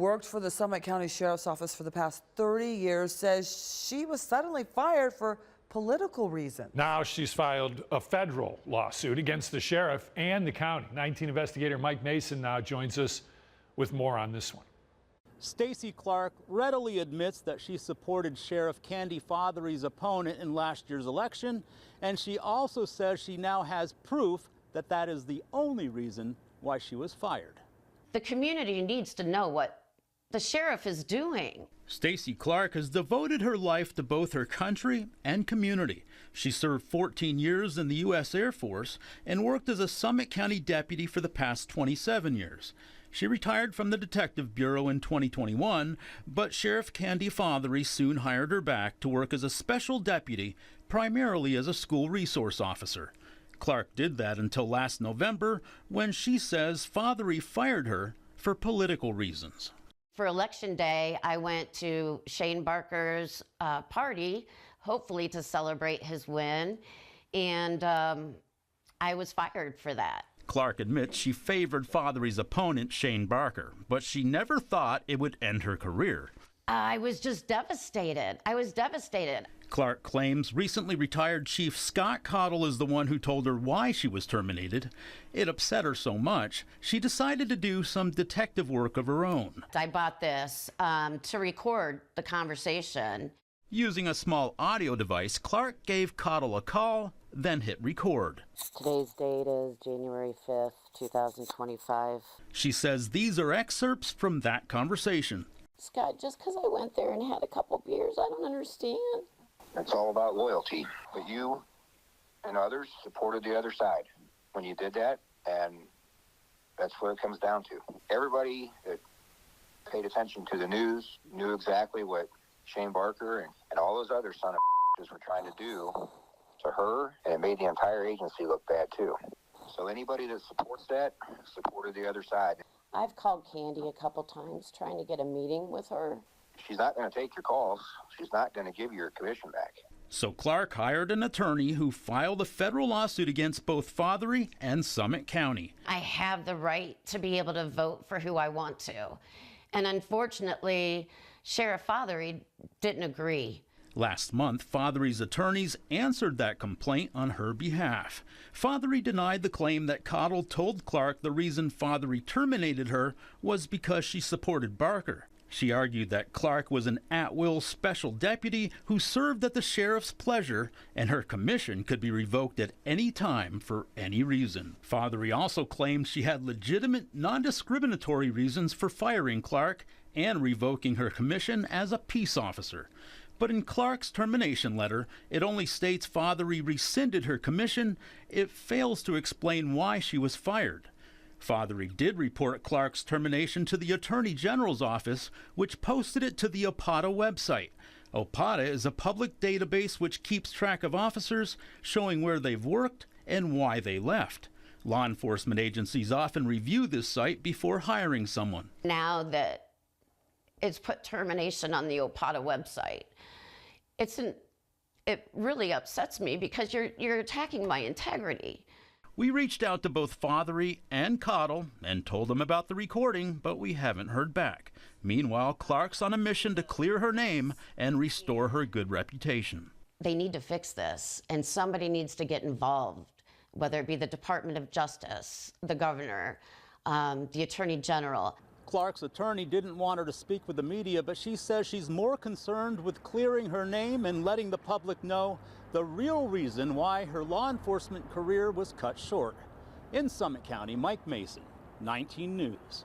Worked for the Summit County Sheriff's Office for the past 30 years, says she was suddenly fired for political reasons. Now she's filed a federal lawsuit against the sheriff and the county. 19 investigator Mike Mason now joins us with more on this one. Stacy Clark readily admits that she supported Sheriff Candy Fothery's opponent in last year's election, and she also says she now has proof that that is the only reason why she was fired. The community needs to know what the sheriff is doing. Stacy Clark has devoted her life to both her country and community. She served 14 years in the U.S. Air Force and worked as a Summit County deputy for the past 27 years. She retired from the Detective Bureau in 2021, but Sheriff Candy Fothery soon hired her back to work as a special deputy, primarily as a school resource officer. Clark did that until last November, when she says Fothery fired her for political reasons. For Election Day, I went to Shane Barker's party, hopefully to celebrate his win, and I was fired for that. Clark admits she favored Fothery's opponent, Shane Barker, but she never thought it would end her career. I was just devastated. I was devastated. Clark claims recently retired Chief Scott Cottle is the one who told her why she was terminated. It upset her so much, she decided to do some detective work of her own. I bought this to record the conversation. Using a small audio device, Clark gave Cottle a call, then hit record. Today's date is January 5th, 2025. She says these are excerpts from that conversation. Scott, just because I went there and had a couple beers, I don't understand. It's all about loyalty. But you and others supported the other side when you did that, and that's what it comes down to. Everybody that paid attention to the news knew exactly what Shane Barker and all those other son of were trying to do to her, and it made the entire agency look bad too. So anybody that supports that supported the other side. I've called Candy a couple times trying to get a meeting with her. She's not going to take your calls. She's not going to give you your commission back. So Clark hired an attorney who filed a federal lawsuit against both Fothery and Summit County. I have the right to be able to vote for who I want to. And unfortunately, Sheriff Fothery didn't agree. Last month, Fothery's attorneys answered that complaint on her behalf. Fothery denied the claim that Cottle told Clark the reason Fothery terminated her was because she supported Barker. She argued that Clark was an at-will special deputy who served at the sheriff's pleasure, and her commission could be revoked at any time for any reason. Fothery also claimed she had legitimate, non-discriminatory reasons for firing Clark and revoking her commission as a peace officer. But in Clark's termination letter, it only states Fothery rescinded her commission. It fails to explain why she was fired. Fothery did report Clark's termination to the Attorney General's office, which posted it to the OPATA website. OPATA is a public database which keeps track of officers, showing where they've worked and why they left. Law enforcement agencies often review this site before hiring someone. Now that it's put termination on the OPATA website, it really upsets me because you're attacking my integrity. We reached out to both Fothery and Cottle and told them about the recording, but we haven't heard back. Meanwhile, Clark's on a mission to clear her name and restore her good reputation. They need to fix this, and somebody needs to get involved, whether it be the Department of Justice, the governor, the Attorney General. Clark's attorney didn't want her to speak with the media, but she says she's more concerned with clearing her name and letting the public know the real reason why her law enforcement career was cut short. In Summit County, Mike Mason, 19 News.